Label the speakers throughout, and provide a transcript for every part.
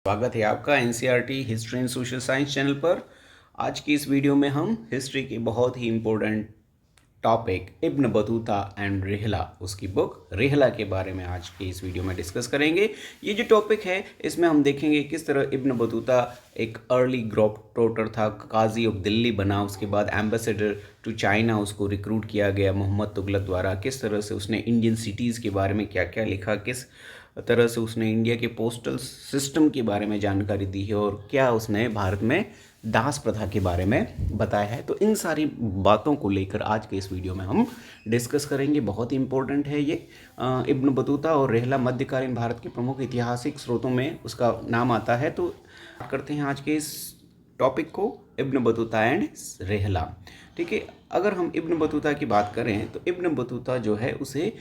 Speaker 1: स्वागत है आपका NCERT history and social science channel पर। आज की इस वीडियो में हम हिस्ट्री के बहुत ही important topic Ibn Battuta and Rihla, उसकी बुक रेहला के बारे में आज की इस वीडियो में डिस्कस करेंगे। ये जो टॉपिक है इसमें हम देखेंगे किस तरह इब्न बतूता एक अर्ली ग्लोब ट्रोटर था, काजी ऑफ दिल्ली बना, उसके बाद एम्बेसडर टू चाइना उसको रिक्रूट किया गया मोहम्मद तुगलक द्वारा। किस तरह से उसने इंडियन सिटीज़ के बारे में क्या क्या लिखा, किस तरह से उसने इंडिया के पोस्टल सिस्टम के बारे में जानकारी दी है और क्या उसने भारत में दास प्रथा के बारे में बताया है। तो इन सारी बातों को लेकर आज के इस वीडियो में हम डिस्कस करेंगे। बहुत ही इम्पोर्टेंट है ये। इब्न बतूता और रेहला मध्यकालीन भारत के प्रमुख ऐतिहासिक स्रोतों में उसका नाम आता है। तो करते हैं आज के इस टॉपिक को, इब्न बतूता एंड रेहला। ठीक है, अगर हम इब्न बतूता की बात करें तो इब्न बतूता जो है उसे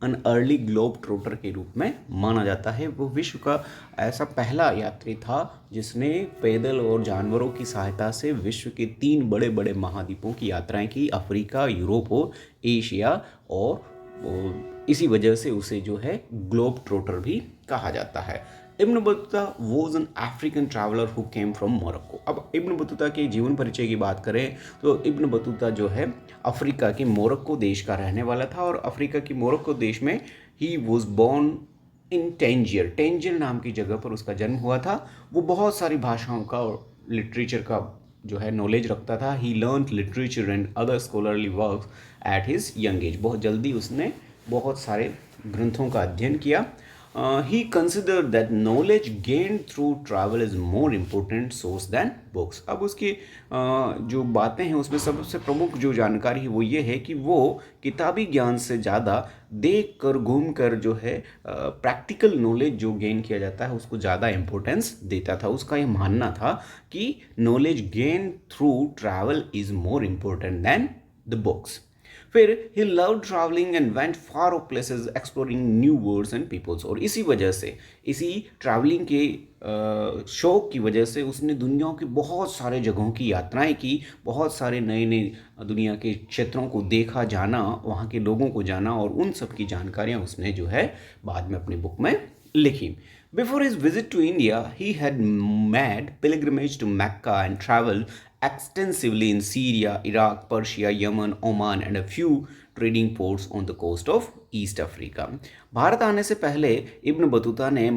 Speaker 1: अन अर्ली ग्लोब ट्रोटर के रूप में माना जाता है। वो विश्व का ऐसा पहला यात्री था जिसने पैदल और जानवरों की सहायता से विश्व के 3 बड़े बड़े महाद्वीपों की यात्राएं की, अफ्रीका, यूरोप और एशिया। और इसी वजह से उसे जो है ग्लोब ट्रोटर भी कहा जाता है। Ibn Battuta was an African traveller who came from Morocco. अब इब्न बतूता के जीवन परिचय की बात करें तो इब्न बतूता जो है अफ्रीका के मोरक्को देश का रहने वाला था और अफ्रीका की मोरक्को देश में ही was born in Tangier. Tangier नाम की जगह पर उसका जन्म हुआ था। वो बहुत सारी भाषाओं का और लिटरेचर का जो है नॉलेज रखता था। He learn literature and other scholarly works at his young age. बहुत जल्दी उसने बहुत सारे ग्रंथों का अध्ययन किया। He considered that knowledge gained through travel is more important source than books. अब उसकी जो बातें हैं उसमें सबसे प्रमुख जो जानकारी है वो ये है कि वो किताबी ज्ञान से ज़्यादा देख कर, घूम कर जो है प्रैक्टिकल नॉलेज जो गेन किया जाता है उसको ज़्यादा इम्पोर्टेंस देता था। उसका ये मानना था कि knowledge gain through travel is more important than the books. फिर he love travelling and went far off places exploring new words and peoples. और इसी वजह से, इसी ट्रैवलिंग के शौक की वजह से उसने दुनिया की बहुत सारे जगहों की यात्राएं की, बहुत सारे नए नए दुनिया के क्षेत्रों को देखा, जाना, वहाँ के लोगों को जाना और उन सब की जानकारियाँ उसने जो है बाद में अपनी बुक में लिखी। Before his visit to India, he had made pilgrimage to Mecca and traveled extensively in Syria, Iraq, Persia, Yemen, Oman and a few trading ports on the coast of East Africa. Bharat आने से पहले इब्न Battuta ने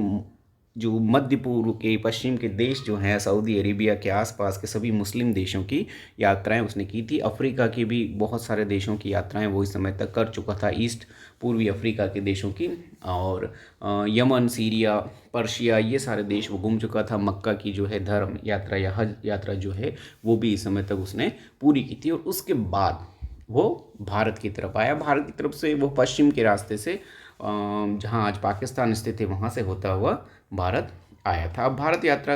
Speaker 1: जो मध्य पूर्व के, पश्चिम के देश जो हैं, सऊदी अरेबिया के आसपास के सभी मुस्लिम देशों की यात्राएं उसने की थी। अफ्रीका की भी बहुत सारे देशों की यात्राएं वो इस समय तक कर चुका था, ईस्ट पूर्वी अफ्रीका के देशों की। और यमन, सीरिया, पर्शिया, ये सारे देश वो घूम चुका था। मक्का की जो है धर्म यात्रा या हज यात्रा जो है वो भी इस समय तक उसने पूरी की थी। और उसके बाद वो भारत की तरफ आया। भारत की तरफ से वो पश्चिम के रास्ते से जहाँ आज पाकिस्तान स्थित है वहाँ से होता हुआ भारत आया था। अब भारत यात्रा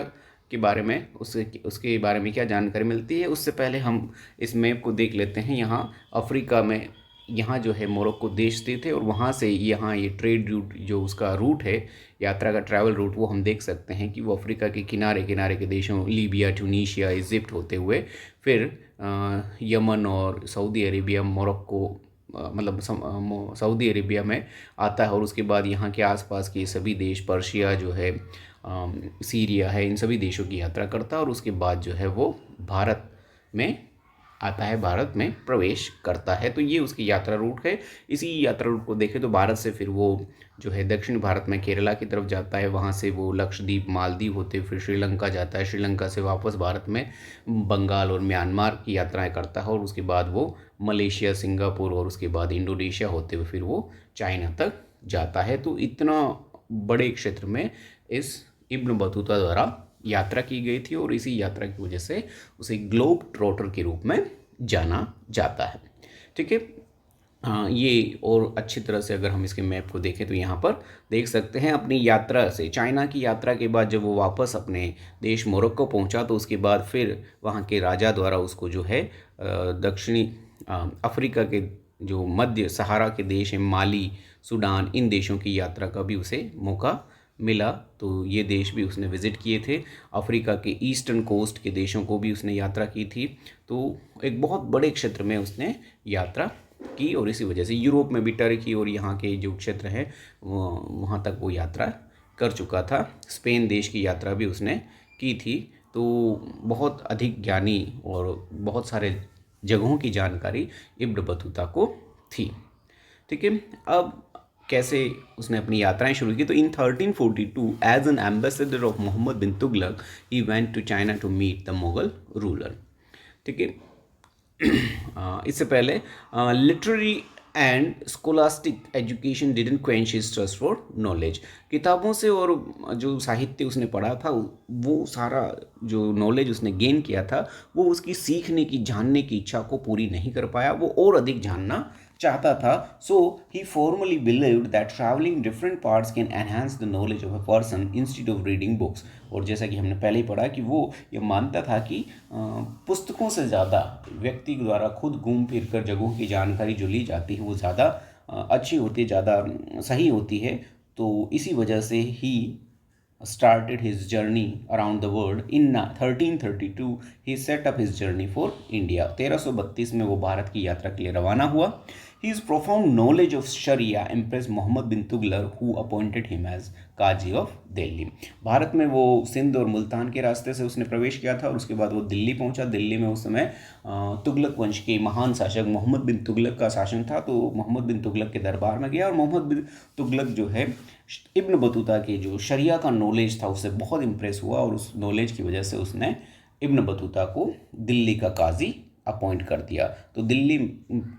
Speaker 1: के बारे में, उसके बारे में क्या जानकारी मिलती है, उससे पहले हम इस मैप को देख लेते हैं। यहाँ अफ्रीका में, यहाँ जो है मोरक्को देश स्थित है और वहाँ से यहाँ ये ट्रेड रूट, जो उसका रूट है, यात्रा का ट्रैवल रूट, वो हम देख सकते हैं कि वो अफ्रीका के किनारे किनारे के देशों, लीबिया, ट्यूनीशिया, इजिप्ट होते हुए फिर यमन और सऊदी अरेबिया, मोरक्को, मतलब सऊदी अरेबिया में आता है। और उसके बाद यहाँ के आसपास के सभी देश, पर्शिया जो है, सीरिया है, इन सभी देशों की यात्रा करता है और उसके बाद जो है वो भारत में आता है, भारत में प्रवेश करता है। तो ये उसकी यात्रा रूट है। इसी यात्रा रूट को देखें तो भारत से फिर वो जो है दक्षिण भारत में केरला की तरफ जाता है, वहाँ से वो लक्षद्वीप, मालदीव होते फिर श्रीलंका जाता है, श्रीलंका से वापस भारत में बंगाल और म्यांमार की यात्राएं करता है और उसके बाद वो मलेशिया, सिंगापुर और उसके बाद इंडोनेशिया होते हुए फिर वो चाइना तक जाता है। तो इतना बड़े क्षेत्र में इस इब्न बतूता द्वारा यात्रा की गई थी और इसी यात्रा की वजह से उसे ग्लोब ट्रोटर के रूप में जाना जाता है। ठीक है, ये और अच्छी तरह से अगर हम इसके मैप को देखें तो यहाँ पर देख सकते हैं अपनी यात्रा से, चाइना की यात्रा के बाद जब वो वापस अपने देश मोरक्को पहुँचा तो उसके बाद फिर वहाँ के राजा द्वारा उसको जो है दक्षिणी अफ्रीका के जो मध्य सहारा के देश हैं, माली, सूडान, इन देशों की यात्रा का भी उसे मौका मिला। तो ये देश भी उसने विज़िट किए थे। अफ्रीका के ईस्टर्न कोस्ट के देशों को भी उसने यात्रा की थी। तो एक बहुत बड़े क्षेत्र में उसने यात्रा की और इसी वजह से यूरोप में भी टर्की और यहाँ के जो क्षेत्र हैं वहाँ तक वो यात्रा कर चुका था। स्पेन देश की यात्रा भी उसने की थी। तो बहुत अधिक ज्ञानी और बहुत सारे जगहों की जानकारी इब्न बतूता को थी। ठीक है। अब कैसे उसने अपनी यात्राएं शुरू की, तो in 1342 as an ambassador of Mohammad bin Tughlaq he went to China to meet the Mughal ruler. ठीक है। इससे पहले literary and scholastic education didn't quench his thirst for knowledge. किताबों से और जो साहित्य उसने पढ़ा था, वो सारा जो नॉलेज उसने गेन किया था, वो उसकी सीखने की, जानने की इच्छा को पूरी नहीं कर पाया। वो और अधिक जानना चाहता था। So he formally believed that travelling different parts can enhance the knowledge of a person instead of reading books. और जैसा कि हमने पहले ही पढ़ा कि वो ये मानता था कि पुस्तकों से ज़्यादा व्यक्ति द्वारा खुद घूम फिर कर जगहों की जानकारी जो ली जाती है वो ज़्यादा अच्छी होती है, ज़्यादा सही होती है। तो इसी वजह से ही started his journey around the world in 1332 he set up his journey for India। 1332 में वो भारत की यात्रा के लिए रवाना हुआ। His profound knowledge of Sharia impressed Muhammad bin Tughlaq who appointed him as qazi of Delhi. Bharat में वो सिंध और मुल्तान के रास्ते से उसने प्रवेश किया था और उसके बाद वो दिल्ली पहुंचा। दिल्ली में उस समय तुगलक वंश के महान शासक मोहम्मद बिन तुगलक का शासन था। तो मोहम्मद बिन तुगलक के दरबार में गया और मोहम्मद बिन तुगलक जो है इब्न बतूता के जो शरिया का नॉलेज था उससे बहुत इम्प्रेस हुआ और उस नॉलेज की वजह से उसने इब्न बतूता को दिल्ली का काजी अपॉइंट कर दिया। तो दिल्ली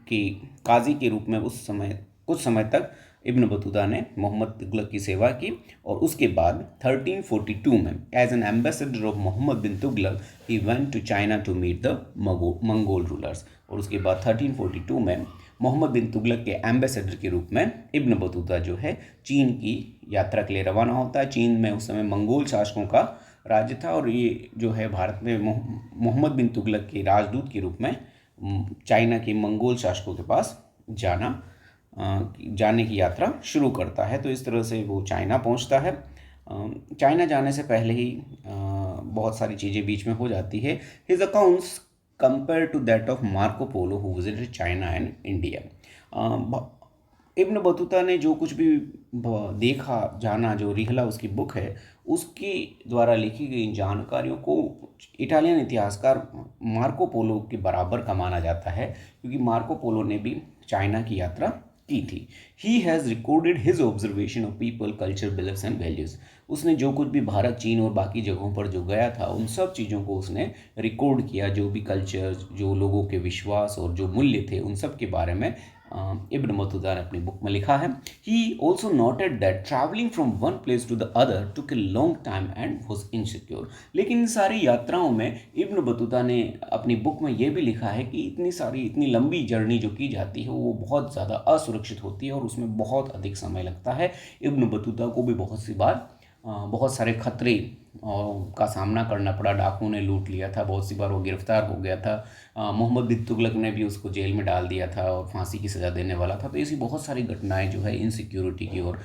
Speaker 1: के काजी के रूप में उस समय कुछ समय तक इब्न बतूता ने मोहम्मद तुगलक की सेवा की। और उसके बाद 1342 में as an ambassador of Mohammad bin Tughlaq he went to China to meet the Mongol rulers. और उसके बाद 1342 में मोहम्मद बिन तुगलक के एम्बेसडर के रूप में इब्न बतूता जो है चीन की यात्रा के लिए रवाना होता है। चीन में उस समय मंगोल शासकों का राज्य था और ये जो है भारत में मोहम्मद बिन तुगलक के राजदूत के रूप में चाइना के मंगोल शासकों के पास जाने की यात्रा शुरू करता है। तो इस तरह से वो चाइना पहुंचता है। चाइना जाने से पहले ही बहुत सारी चीज़ें बीच में हो जाती है। His accounts compare to that of Marco Polo who visited China and India. Ibn Battuta ने जो कुछ भी देखा जाना, जो रिहला उसकी बुक है, उसके द्वारा लिखी गई जानकारियों को इटालियन इतिहासकार मार्को पोलो के बराबर का माना जाता है, क्योंकि मार्को पोलो ने भी चाइना की यात्रा की थी। He has recorded his observation of people, culture, beliefs and values. उसने जो कुछ भी भारत, चीन और बाकी जगहों पर जो गया था उन सब चीज़ों को उसने रिकॉर्ड किया। जो भी कल्चर, जो लोगों के विश्वास और जो मूल्य थे, उन सब के बारे में इब्न बतूता ने अपनी बुक में लिखा है। He also noted that travelling from one place to the other took a long time and was insecure. लेकिन इन सारी यात्राओं में इब्न बतूता ने अपनी बुक में ये भी लिखा है कि इतनी लंबी जर्नी जो की जाती है वो बहुत ज़्यादा असुरक्षित होती है और उसमें बहुत अधिक समय लगता है। इब्न बतूता को भी बहुत सी बार बहुत सारे खतरे का सामना करना पड़ा। डाकुओं ने लूट लिया था, बहुत सी बार वो गिरफ्तार हो गया था। मोहम्मद बिन तुगलक ने भी उसको जेल में डाल दिया था और फांसी की सज़ा देने वाला था। तो ऐसी बहुत सारी घटनाएं जो है इनसिक्योरिटी की और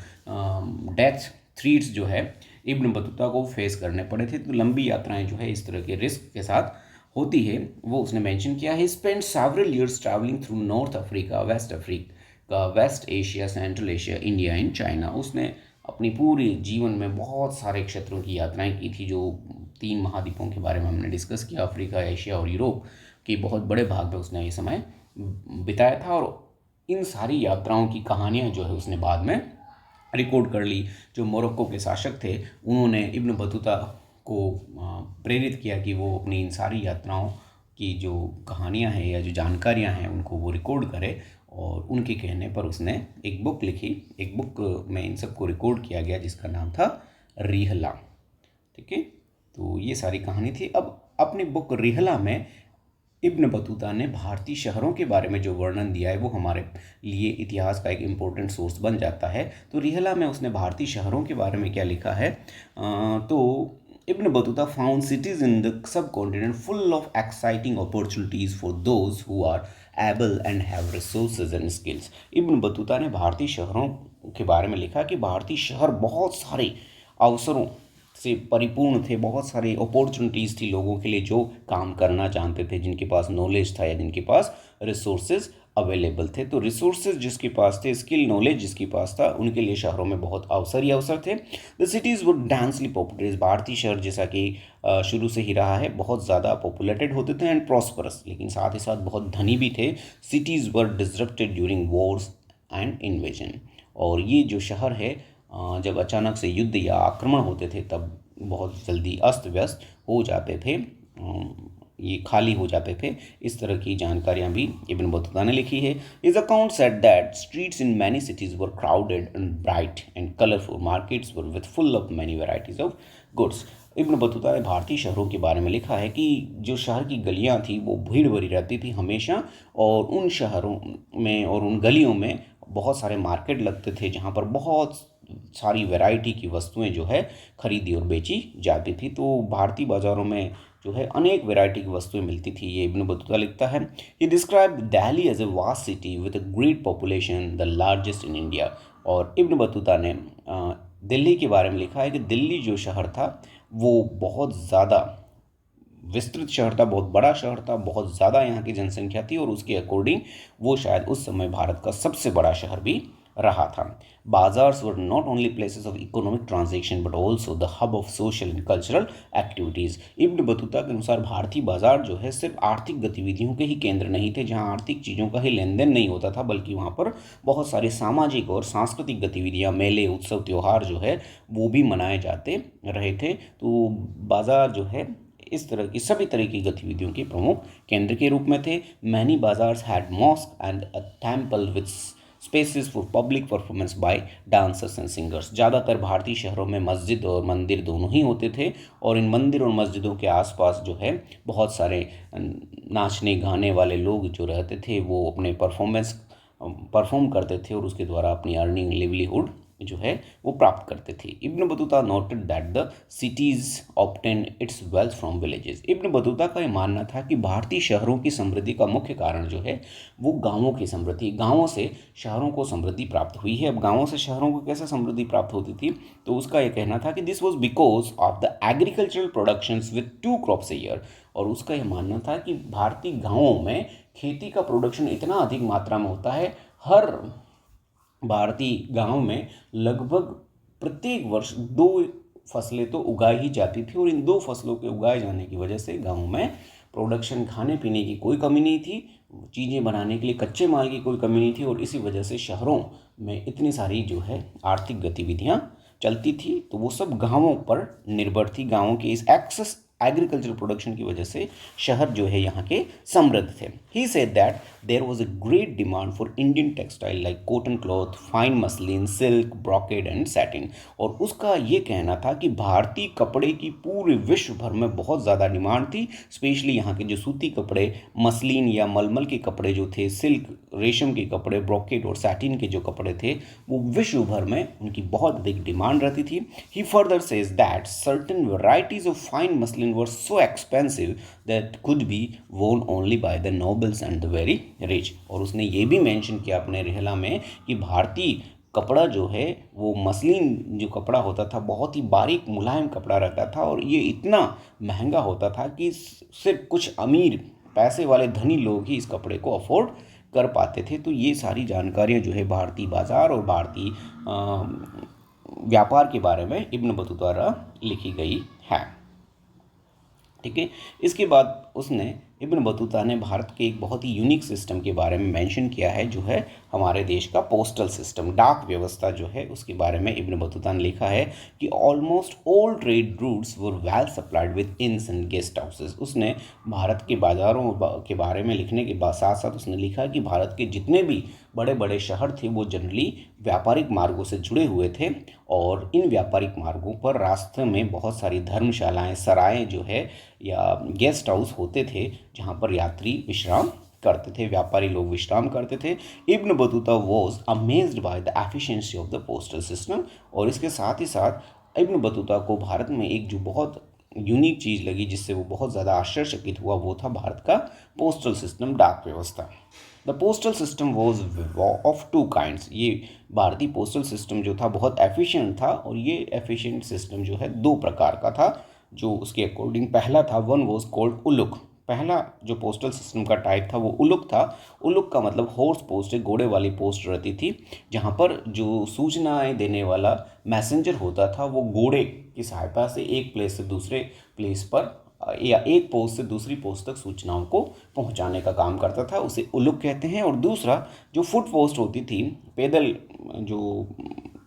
Speaker 1: डेथ थ्रीट्स जो है इब्न बतूता को फेस करने पड़े थे। तो लंबी यात्राएं जो है इस तरह के रिस्क के साथ होती है, वो उसने मेंशन किया है। Spend several years travelling through North Africa, West Africa, West Asia, Central Asia, India and China. उसने अपनी पूरी जीवन में बहुत सारे क्षेत्रों की यात्राएं की थी। जो 3 महाद्वीपों के बारे में हमने डिस्कस किया, अफ्रीका, एशिया और यूरोप के बहुत बड़े भाग में उसने ये समय बिताया था। और इन सारी यात्राओं की कहानियां जो है उसने बाद में रिकॉर्ड कर ली। जो मोरक्को के शासक थे उन्होंने इब्न बतूता को प्रेरित किया कि वो अपनी इन सारी यात्राओं की जो कहानियां हैं या जो जानकारियां हैं उनको वो रिकॉर्ड करे। और उनके कहने पर उसने एक बुक लिखी। एक बुक में इन सबको रिकॉर्ड किया गया जिसका नाम था रिहला। ठीक है। तो ये सारी कहानी थी। अब अपनी बुक रिहला में इब्न बतूता ने भारतीय शहरों के बारे में जो वर्णन दिया है वो हमारे लिए इतिहास का एक इम्पोर्टेंट सोर्स बन जाता है। तो रिहला में उसने भारतीय शहरों के बारे में क्या लिखा है, तो Ibn Battuta found cities in the subcontinent full of exciting opportunities for those who are able and have resources and skills। Ibn Battuta ने भारतीय शहरों के बारे में लिखा कि भारतीय शहर बहुत सारे अवसरों से परिपूर्ण थे, बहुत सारे अपॉर्चुनिटीज़ थी लोगों के लिए जो काम करना चाहते थे, जिनके पास नॉलेज था या जिनके पास रिसोर्सेज अवेलेबल थे। तो रिसोर्सेज जिसके पास थे, स्किल नॉलेज जिसके पास था, उनके लिए शहरों में बहुत अवसर ही अवसर थे। The cities were densely populated. भारतीय शहर जैसा कि शुरू से ही रहा है, बहुत ज़्यादा पॉपुलेटेड होते थे एंड प्रॉस्परस, लेकिन साथ ही साथ बहुत धनी भी थे। Cities were disrupted during Wars and invasion. और ये जो शहर है, जब अचानक से युद्ध या आक्रमण होते थे तब बहुत जल्दी अस्त व्यस्त हो जाते थे, ये खाली हो जाते थे। इस तरह की जानकारियाँ भी इब्न बतूता ने लिखी है। Is account said that streets in many cities were crowded and bright and colourful, markets were with full of many varieties of goods. Ibn Battuta ने भारतीय शहरों के बारे में लिखा है कि जो शहर की गलियाँ थी वो भीड़ भरी रहती थी हमेशा, और उन शहरों में और उन गलियों में बहुत सारे मार्केट लगते थे जहाँ पर बहुत सारी वैरायटी की वस्तुएं जो है खरीदी और बेची जाती थी। तो भारतीय बाज़ारों में जो है अनेक वैरायटी की वस्तुएं मिलती थी, ये इब्न बतूता लिखता है। He describe Delhi as a vast city with a great population, the largest in India. और इब्न बतूता ने दिल्ली के बारे में लिखा है कि दिल्ली जो शहर था वो बहुत ज़्यादा विस्तृत शहर था, बहुत बड़ा शहर था, बहुत ज़्यादा यहाँ की जनसंख्या थी, और उसके अकॉर्डिंग वो शायद उस समय भारत का सबसे बड़ा शहर भी रहा था। Bazaars were not only places of economic transaction but also the hub of social and cultural activities. Ibn Battuta के अनुसार भारतीय बाजार जो है सिर्फ आर्थिक गतिविधियों के ही केंद्र नहीं थे, जहाँ आर्थिक चीज़ों का ही लेन देन नहीं होता था, बल्कि वहाँ पर बहुत सारी सामाजिक और सांस्कृतिक गतिविधियाँ, मेले, उत्सव, त्यौहार जो है वो भी मनाए जाते रहे थे। तो बाजार जो है इस तरह की सभी तरह की गतिविधियों के प्रमुख केंद्र के रूप में थे। Many bazaars had mosque and a temple with spaces for public performance by dancers and singers. ज़्यादातर भारतीय शहरों में मस्जिद और मंदिर दोनों ही होते थे, और इन मंदिर और मस्जिदों के आसपास जो है बहुत सारे नाचने गाने वाले लोग जो रहते थे वो अपने परफॉर्म करते थे, और उसके द्वारा अपनी अर्निंग लिवलीहुड जो है वो प्राप्त करते थे। Ibn Battuta noted that the cities obtain it's wealth from villages. Ibn Battuta का ये मानना था कि भारतीय शहरों की समृद्धि का मुख्य कारण जो है वो गांवों की समृद्धि, गांवों से शहरों को समृद्धि प्राप्त हुई है। अब गांवों से शहरों को कैसे समृद्धि प्राप्त होती थी, तो उसका ये कहना था कि this was because of the agricultural productions with 2 crops a year. और उसका यह मानना था कि भारतीय गाँवों में खेती का प्रोडक्शन इतना अधिक मात्रा में होता है, हर भारतीय गांव में लगभग प्रत्येक वर्ष 2 फसलें तो उगाई ही जाती थी, और इन 2 फसलों के उगाए जाने की वजह से गांव में प्रोडक्शन, खाने पीने की कोई कमी नहीं थी, चीज़ें बनाने के लिए कच्चे माल की कोई कमी नहीं थी, और इसी वजह से शहरों में इतनी सारी जो है आर्थिक गतिविधियाँ चलती थी। तो वो सब गाँवों पर निर्भर थी। गाँवों के इस एक्सेस एग्रीकल्चर प्रोडक्शन की वजह से शहर जो है यहाँ के समृद्ध थे। He said that there was a great demand for Indian textile like cotton cloth, fine muslin, silk, brocade and satin. और उसका ये कहना था कि भारतीय कपड़े की पूरे विश्व भर में बहुत ज़्यादा डिमांड थी। स्पेशली यहाँ के जो सूती कपड़े, मसलिन या मलमल के कपड़े जो थे, सिल्क रेशम के कपड़े, ब्रॉकेड और सैटिन के जो कपड़े थे, वो विश्व भर में उनकी बहुत अधिक डिमांड रहती थी। He further says that certain varieties of fine muslin were so expensive that could be worn only by the nobles and the very rich। और उसने ये भी मेंशन किया अपने रिहला में कि भारतीय कपड़ा जो है वो मसलिन जो कपड़ा होता था बहुत ही बारीक मुलायम कपड़ा रहता था, और ये इतना महंगा होता था कि सिर्फ कुछ अमीर पैसे वाले धनी लोग ही इस कपड़े को अफोर्ड कर पाते थे। तो ये सारी जानकारियाँ जो है भारतीय बाजार और भारतीय व्यापार के बारे में इब्न बतूता द्वारा लिखी गई है। ठीक है। इसके बाद उसने इब्न बतूता ने भारत के एक बहुत ही यूनिक सिस्टम के बारे में मेंशन किया है, जो है हमारे देश का पोस्टल सिस्टम, डाक व्यवस्था जो है उसके बारे में इब्न बतूता ने लिखा है कि almost all trade routes were well supplied with inns and guest houses. उसने भारत के बाज़ारों के बारे में लिखने के बाद साथ साथ उसने लिखा कि भारत के जितने भी बड़े बड़े शहर थे वो जनरली व्यापारिक मार्गों से जुड़े हुए थे, और इन व्यापारिक मार्गों पर रास्ते में बहुत सारी धर्मशालाएँ, सराएँ जो है या गेस्ट हाउस होते थे जहाँ पर यात्री विश्राम करते थे, व्यापारी लोग विश्राम करते थे। Ibn Battuta was amazed by the efficiency of the postal system. और इसके साथ ही साथ इब्न बतूता को भारत में एक जो बहुत यूनिक चीज़ लगी, जिससे वो बहुत ज़्यादा आश्चर्यचकित हुआ, वो था भारत का पोस्टल सिस्टम, डाक व्यवस्था। The postal system was of 2 kinds. ये भारतीय पोस्टल सिस्टम जो था बहुत एफिशिएंट था, और ये एफिशिएंट सिस्टम जो है 2 प्रकार का था जो उसके अकॉर्डिंग। पहला था, वन वॉज कॉल्ड उलुक पहला जो पोस्टल सिस्टम का टाइप था वो उलुक था। उलुक का मतलब हॉर्स पोस्ट, घोड़े वाली पोस्ट रहती थी, जहाँ पर जो सूचनाएं देने वाला मैसेंजर होता था वो घोड़े की सहायता से एक प्लेस से दूसरे प्लेस पर या एक पोस्ट से दूसरी पोस्ट तक सूचनाओं को पहुंचाने का काम करता था, उसे उलुक कहते हैं। और दूसरा जो फुट पोस्ट होती थी, पैदल जो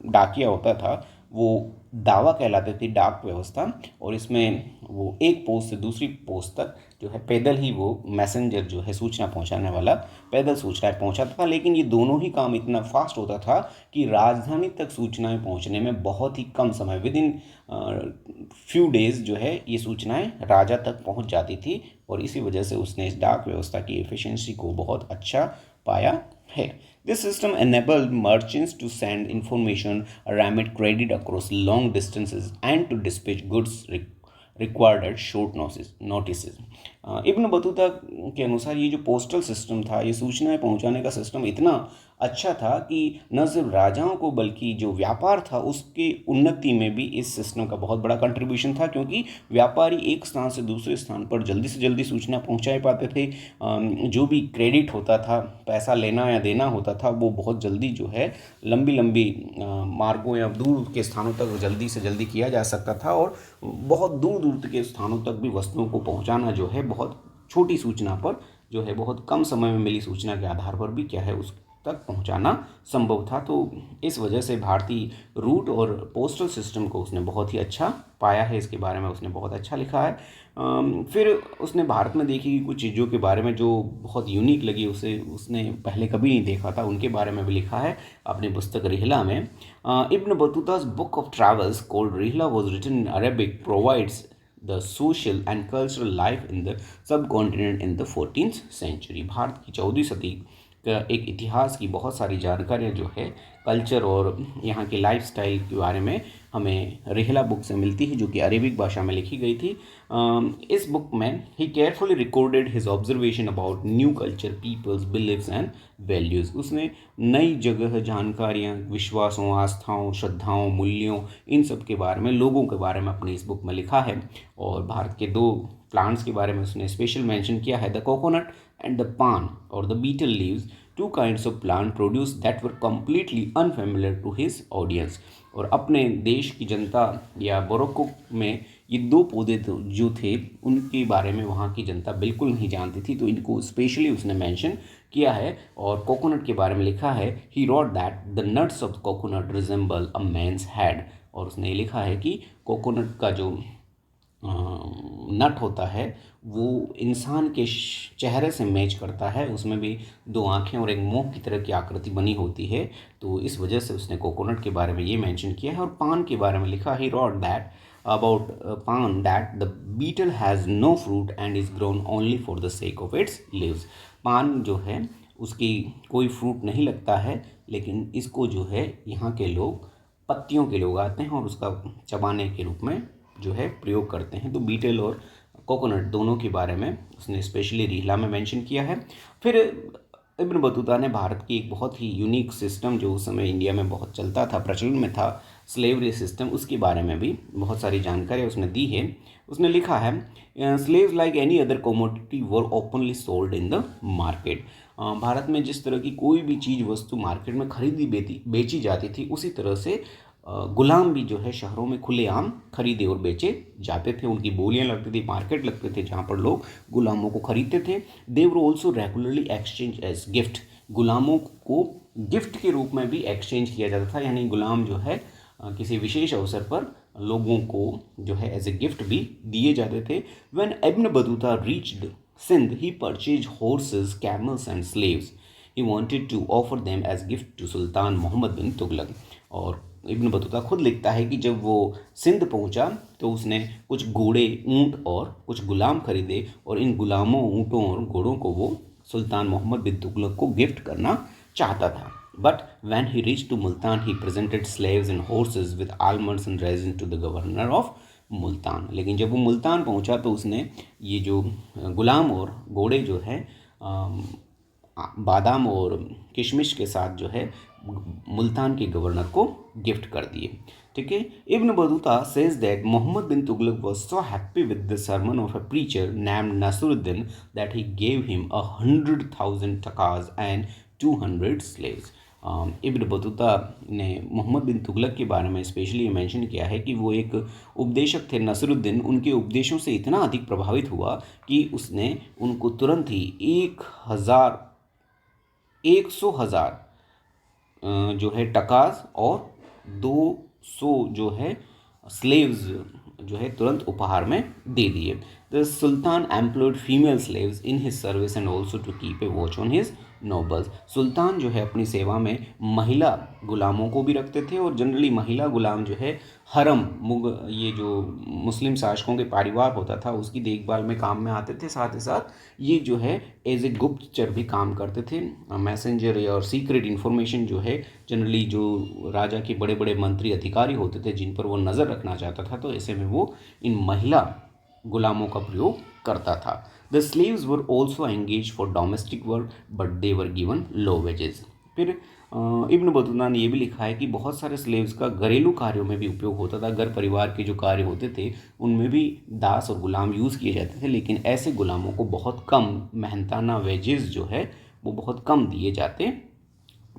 Speaker 1: डाकिया होता था वो दावा कहलाती थी, डाक व्यवस्था। और इसमें वो एक पोस्ट से दूसरी पोस्ट तक जो है पैदल ही वो मैसेंजर जो है सूचना पहुंचाने वाला पैदल सूचनाएं पहुंचाता था। लेकिन ये दोनों ही काम इतना फास्ट होता था कि राजधानी तक सूचनाएं पहुंचने में बहुत ही कम समय, विद इन फ्यू डेज जो है ये सूचनाएं राजा तक पहुंच जाती थी। और इसी वजह से उसने इस डाक व्यवस्था की एफिशिएंसी को बहुत अच्छा पाया है। This system enabled merchants to send information, remit credit across long distances, and to dispatch goods required at short notices. Ibn Battuta के अनुसार ये जो पोस्टल सिस्टम था, ये सूचनाएं पहुंचाने का सिस्टम इतना अच्छा था कि न सिर्फ राजाओं को बल्कि जो व्यापार था उसकी उन्नति में भी इस सिस्टम का बहुत बड़ा कंट्रीब्यूशन था, क्योंकि व्यापारी एक स्थान से दूसरे स्थान पर जल्दी से जल्दी सूचना पहुंचा पाते थे। जो भी क्रेडिट होता था, पैसा लेना या देना होता था, वो बहुत जल्दी जो है लंबी लंबी मार्गों या दूर के स्थानों तक जल्दी से जल्दी किया जा सकता था। और बहुत दूर दूर के स्थानों तक भी वस्तुओं को पहुंचाना जो है बहुत छोटी सूचना पर जो है बहुत कम समय में मिली सूचना के आधार पर भी क्या है उस तक पहुंचाना संभव था। तो इस वजह से भारतीय रूट और पोस्टल सिस्टम को उसने बहुत ही अच्छा पाया है, इसके बारे में उसने बहुत अच्छा लिखा है। फिर उसने भारत में देखी कुछ चीज़ों के बारे में जो बहुत यूनिक लगी उसे, उसने पहले कभी नहीं देखा था, उनके बारे में भी लिखा है अपनी पुस्तक रिहला में। Ibn Battuta's book of travels called Rihla was written in Arabic provides the social and cultural life in the subcontinent in the 14th century. भारत की 14वीं सदी का एक इतिहास की बहुत सारी जानकारियाँ जो है कल्चर और यहाँ की लाइफस्टाइल के बारे में हमें रिहला बुक से मिलती है, जो कि अरेबिक भाषा में लिखी गई थी। इस बुक में he carefully recorded his observation about new culture, peoples, beliefs and values. उसने नई जगह, जानकारियाँ, विश्वासों, आस्थाओं, श्रद्धाओं, मूल्यों, इन सब के बारे में, लोगों के बारे में अपनी इस बुक में लिखा है। और भारत के 2 प्लांट्स के बारे में उसने स्पेशल मेंशन किया है, the coconut and the paan और the betel leaves, 2 kinds of plant produce that were completely unfamiliar to his audience। और अपने देश की जनता या मोरक्को में ये 2 पौधे जो थे उनके बारे में वहाँ की जनता बिल्कुल नहीं जानती थी, तो इनको स्पेशली उसने मेंशन किया है। और कोकोनट के बारे में लिखा है, he wrote that the nuts of coconut resemble a man's head. और उसने लिखा है कि कोकोनट का जो नट होता है वो इंसान के चेहरे से मैच करता है, उसमें भी 2 आँखें और एक मुंह की तरह की आकृति बनी होती है। तो इस वजह से उसने कोकोनट के बारे में ये मेंशन किया है। और पान के बारे में लिखा है, wrote that about paan that the betel has no fruit and is grown only for the sake of its leaves. Paan जो है उसकी कोई फ्रूट नहीं लगता है, लेकिन इसको जो है यहाँ के लोग पत्तियों के लिए उगाते हैं और उसका चबाने के रूप में जो है प्रयोग करते हैं। तो बीटल और कोकोनट दोनों के बारे में उसने स्पेशली रिहला में मेंशन किया है। फिर इब्न बतूता ने भारत की एक बहुत ही यूनिक सिस्टम जो उस समय इंडिया में बहुत चलता था, प्रचलन में था, स्लेवरी सिस्टम, उसके बारे में भी बहुत सारी जानकारी उसने दी है। उसने लिखा है, slaves like any other commodity were openly sold in the market. Bharat में जिस तरह की कोई भी चीज़ वस्तु मार्केट में खरीदी बेची जाती थी, उसी तरह से गुलाम भी जो है शहरों में खुलेआम खरीदे और बेचे जाते थे। उनकी बोलियां लगती थी, मार्केट लगते थे जहाँ पर लोग गुलामों को खरीदते थे। They were also regularly exchange as gift. गुलामों को गिफ्ट के रूप में भी एक्सचेंज किया जाता था, यानी गुलाम जो है किसी विशेष अवसर पर लोगों को जो है एज ए गिफ्ट भी दिए जाते थे। When Ibn Battuta reached Sindh he purchase horses, camels and slaves. He wanted to offer them as gift to sultan Muhammad bin Tughlaq. और इब्न बतूता खुद लिखता है कि जब वो सिंध पहुंचा तो उसने कुछ घोड़े, ऊंट और कुछ गुलाम खरीदे और इन गुलामों, ऊँटों और घोड़ों को वो सुल्तान मोहम्मद बिन तुगलक को गिफ्ट करना चाहता था। But when he reached to Multan he presented slaves and horses with almonds and raisin to the governor of Multan. लेकिन जब वो मुल्तान पहुंचा तो उसने ये जो गुलाम और घोड़े जो है बादाम और किशमिश के साथ जो है मुल्तान के गवर्नर को गिफ्ट कर दिए। ठीक है। Ibn Battuta says that Mohammad bin Tughlaq was so happy with the sermon of a preacher named Nasruddin that he gave him 100,000 takas and 200 slaves। Ibn Battuta ने मोहम्मद बिन तुगलक के बारे में स्पेशली मेंशन किया है कि वो एक उपदेशक थे नसरुद्दीन, उनके उपदेशों से इतना अधिक प्रभावित हुआ कि उसने उनको तुरंत ही 100,000 जो है टकास और 200 जो है स्लेव्स जो है तुरंत उपहार में दे दिए। The sultan employed female slaves in his service and also to keep a watch on his nobles. Sultan जो है अपनी सेवा में महिला गुलामों को भी रखते थे और जनरली महिला गुलाम जो है हरम ये जो मुस्लिम शासकों के परिवार होता था उसकी देखभाल में काम में आते थे। साथ ही साथ ये जो है एज ए गुप्तचर भी काम करते थे। मैसेंजर और सीक्रेट इन्फॉर्मेशन जो है जनरली जो राजा के बड़े बड़े मंत्री अधिकारी होते थे जिन पर वो नज़र रखना चाहता था, तो ऐसे में वो इन महिला गुलामों का प्रयोग करता था। The slaves were also engage for domestic work but they were given low wages. फिर इब्न बतूता ने यह भी लिखा है कि बहुत सारे स्लेव्स का घरेलू कार्यों में भी उपयोग होता था। घर परिवार के जो कार्य होते थे उनमें भी दास और गुलाम यूज़ किए जाते थे, लेकिन ऐसे गुलामों को बहुत कम मेहनताना वेजेस जो है वो बहुत कम दिए जाते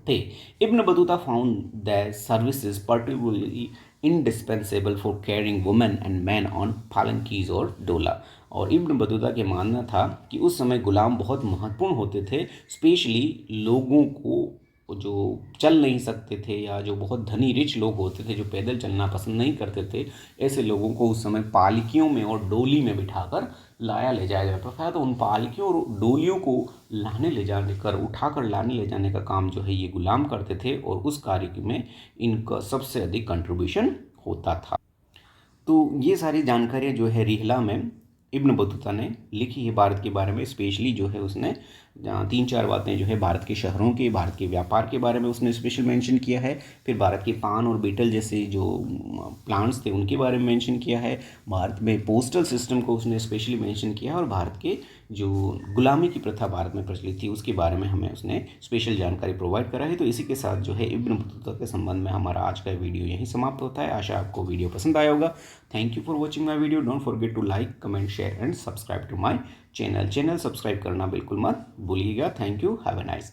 Speaker 1: थे। Ibn Battuta found that services particularly indispensable for carrying women and man on palanquins और डोला। और इब्न बतूता के मानना था कि उस समय गुलाम बहुत महत्वपूर्ण होते थे, स्पेशली लोगों को जो चल नहीं सकते थे या जो बहुत धनी रिच लोग होते थे जो पैदल चलना पसंद नहीं करते थे, ऐसे लोगों को उस समय पालकियों में और डोली में बिठाकर लाया ले जाया जाता था। तो उन पालकियों और डोलियों को लाने ले जाने कर उठाकर लाने ले जाने का काम जो है ये गुलाम करते थे और उस कार्य में इनका सबसे अधिक कंट्रीब्यूशन होता था। तो ये सारी जानकारियाँ जो है रिहला में इब्न बतूता ने लिखी है भारत के बारे में। स्पेशली जो है उसने 3-4 बातें जो है भारत के शहरों के, भारत के व्यापार के बारे में उसने स्पेशल मेंशन किया है। फिर भारत के पान और बीटल जैसे जो प्लांट्स थे उनके बारे में मेंशन किया है। भारत में पोस्टल सिस्टम को उसने स्पेशली मेंशन किया है और भारत के जो गुलामी की प्रथा भारत में प्रचलित थी उसके बारे में हमें उसने स्पेशल जानकारी प्रोवाइड करा है। तो इसी के साथ जो है इब्न बतूता के संबंध में हमारा आज का वीडियो यहीं समाप्त होता है। आशा आपको वीडियो पसंद आया होगा। Thank you for watching my video. Don't forget to like, comment, share and subscribe to my channel. Subscribe करना बिल्कुल मत भूलिएगा। Thank you. Have a nice